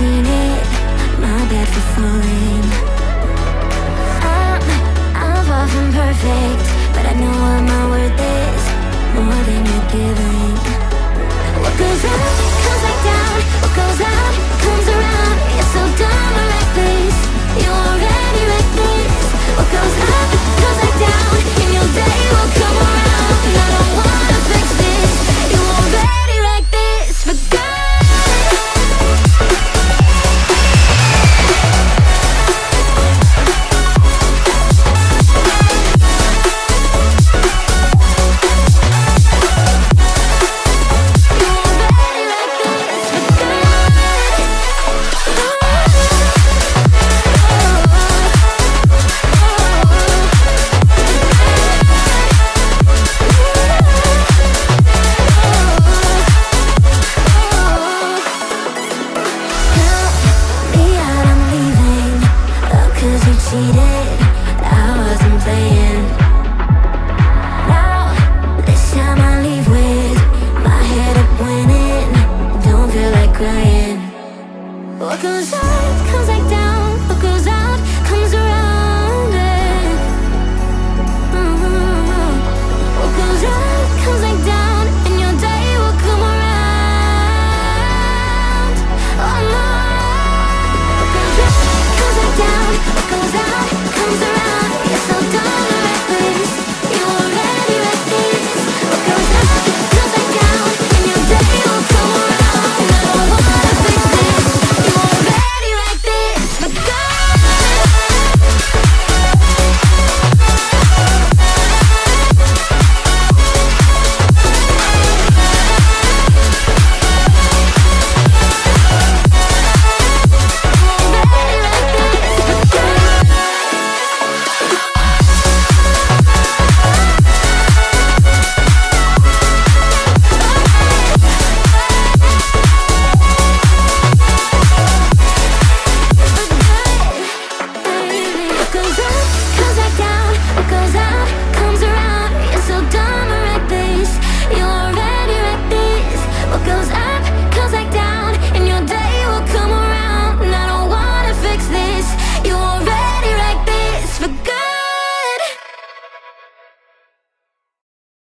seen it, my bad for falling. I'm far from perfect, but I know what my worth is, more than you're giving. What goes up, comes back down. What goes out, comes around. You're so dumb or reckless, you already reckless. What goes up, comes back down. And your day will come around. I don't wanna fix this, you already wrecked this. For God. Cheated.